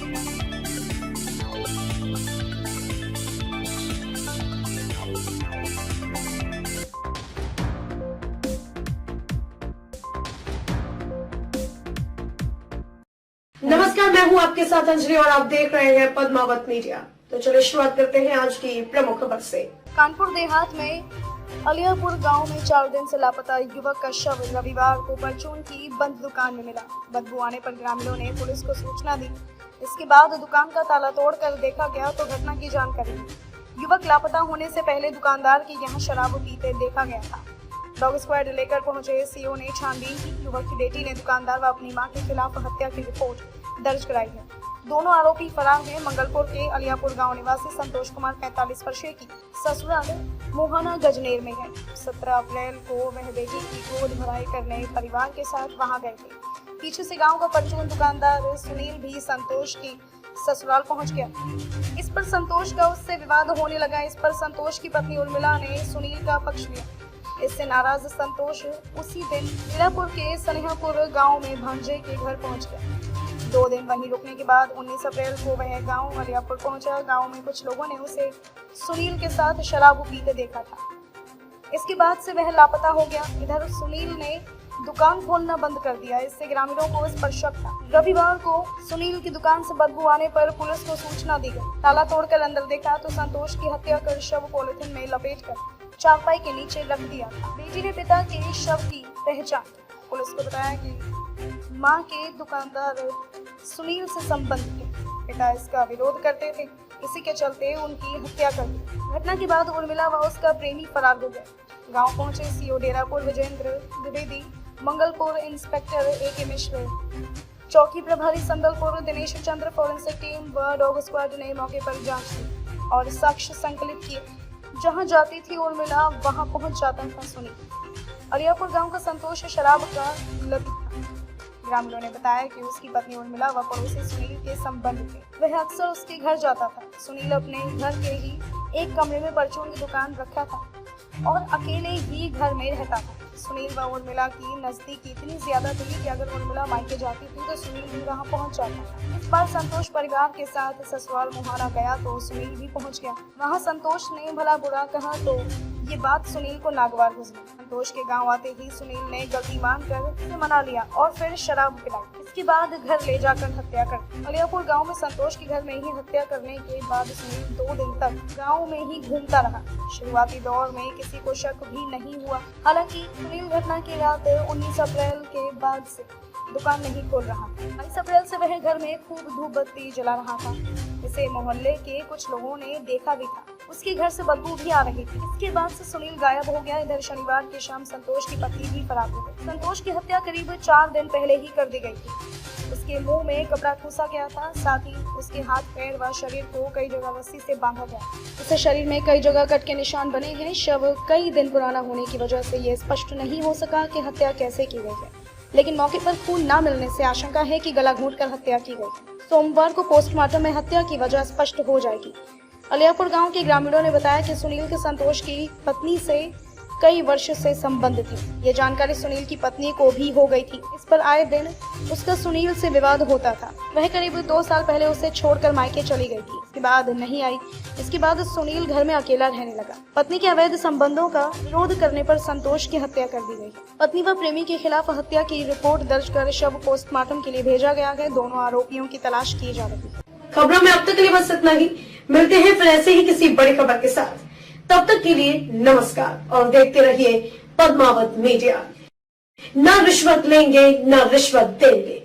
नमस्कार, मैं हूं आपके साथ अंजलि और आप देख रहे हैं पद्मावत मीडिया। तो चलिए शुरुआत करते हैं आज की प्रमुख खबर से। कानपुर देहात में अलियापुर गांव में 4 दिन से लापता युवक का शव रविवार को परचून की बंद दुकान में मिला। बदबू आने पर ग्रामीणों ने पुलिस को सूचना दी। इसके बाद दुकान का ताला तोड़कर देखा गया तो घटना की जानकारी मिली। युवक लापता होने से पहले दुकानदार के यहाँ शराब पीते देखा गया था। डॉग स्क्वाड लेकर पहुंचे सीओ ने छानबीन की। युवक की बेटी ने दुकानदार व अपनी मां के खिलाफ हत्या की रिपोर्ट दर्ज कराई है। दोनों आरोपी फरार हैं। मंगलपुर के अलियापुर गांव निवासी संतोष कुमार 45 वर्षीय की ससुराल मोहाना गजनेर में है। 17 अप्रैल को वह बेटी की गोद भराई करने परिवार के साथ वहां गए थे। पीछे से गांव का परचून दुकानदार सुनील भी संतोष की ससुराल पहुंच गया। इस पर संतोष का उससे विवाद होने लगा। इस पर संतोष की पत्नी उर्मिला ने सुनील का पक्ष लिया। इससे नाराज संतोष उसी दिन लीलापुर के सनेहापुर गांव में भांजे के घर पहुंच गया। 2 दिन वहीं रुकने के बाद 19 अप्रैल को वह गांव अलियापुर पहुंचा। गांव में कुछ लोगों ने उसे सुनील के साथ शराब पीते देखा था। इसके बाद से वह लापता हो गया। इधर सुनील ने दुकान खोलना बंद कर दिया। इससे ग्रामीणों को इस पर शक था। रविवार को सुनील की दुकान से बदबू आने पर पुलिस को सूचना दी गई। ताला तोड़कर अंदर देखा तो संतोष की हत्या कर शव पॉलिथीन में लपेटकर चारपाई के नीचे रख दिया था। बेटी ने पिता के शव की पहचान पुलिस को बताया कि मां के दुकानदार सुनील से संबंध थे। पिता इसका विरोध करते थे, इसी के चलते उनकी हत्या कर दी। घटना के बाद उर्मिला व उसका प्रेमी फरार हो गए। गांव पहुंचे CO Derapur Vijendra Dwivedi, Mangalpur inspector AK Mishra, चौकी प्रभारी संदलपुर दिनेश चंद्र, फॉरेंसिक टीम व डॉग स्क्वाड ने मौके पर जांच की और साक्ष्य संकलित किए। जहां जाती थी उर्मिला वहां पहुंच जाता था सुनील। अलियापुर गांव का संतोष शराब का लती था। ग्रामीणों ने बताया कि उसकी पत्नी उर्मिला व पड़ोसी सुनील के संबंध थे। वह अक्सर उसके घर जाता था। सुनील अपने घर के ही एक कमरे में परचून की दुकान रखा था और अकेले ही घर में रहता था। सुनील व उर्मिला की नजदीकी इतनी ज्यादा थी कि अगर उर्मिला मायके जाती थी तो सुनील भी वहां पहुंच जाता। इस बार संतोष परिवार के साथ ससुराल मोहाना गया तो सुनील भी पहुंच गया। वहां संतोष ने भला बुरा कहा तो ये बात सुनील को नागवार गुजरी। संतोष के गांव आते ही सुनील ने गलती मानकर उसे मना लिया और फिर शराब पिलाई। इसके बाद घर ले जाकर हत्या कर दी। अलियापुर गांव में संतोष के घर में ही हत्या करने के बाद सुनील 2 दिन तक गांव में ही घूमता रहा। शुरुआती दौर में किसी को शक भी नहीं हुआ। हालांकि सुनील घटना की रात 19 अप्रैल के बाद से दुकान नहीं खोल रहा। 22 अप्रैल से वह घर में खूब धूप बत्ती जला रहा था। इसे मोहल्ले के कुछ लोगों ने देखा भी था। उसके घर से बदबू भी आ रही थी। इसके बाद से सुनील गायब हो गया। इधर शनिवार की शाम संतोष की पत्नी भी फरार हो गई। संतोष की हत्या करीब 4 दिन पहले ही कर दी गई थी। उसके मुंह में कपड़ा ठूसा गया था। साथ ही उसके हाथ पैर व शरीर को कई जगह रस्सी से बांधा गया। उसके शरीर में कई जगह कट के निशान बने हैं। शव कई दिन पुराना होने की वजह से ये स्पष्ट नहीं हो सका कि हत्या कैसे की गई है, लेकिन मौके पर खून न मिलने से आशंका है कि गला घोंटकर हत्या की गई। सोमवार को पोस्टमार्टम में हत्या की वजह स्पष्ट हो जाएगी। अलियापुर गांव के ग्रामीणों ने बताया कि सुनील के संतोष की पत्नी से कई वर्ष से संबंध थी। ये जानकारी सुनील की पत्नी को भी हो गई थी। इस पर आए दिन उसका सुनील से विवाद होता था। वह करीब 2 साल पहले उसे छोड़कर मायके चली गई थी। इसके बाद नहीं आई। इसके बाद सुनील घर में अकेला रहने लगा। पत्नी के अवैध संबंधों का विरोध करने पर संतोष की हत्या कर दी गई। पत्नी व प्रेमी के खिलाफ हत्या की रिपोर्ट दर्ज कर शव पोस्टमार्टम के लिए भेजा गया है। दोनों आरोपियों की तलाश की जा रही है। खबरों में अब तक के लिए बस इतना ही। मिलते हैं फिर ऐसे ही किसी बड़ी खबर के साथ। तब तक के लिए नमस्कार और देखते रहिए पद्मावत मीडिया। न रिश्वत लेंगे, न रिश्वत देंगे।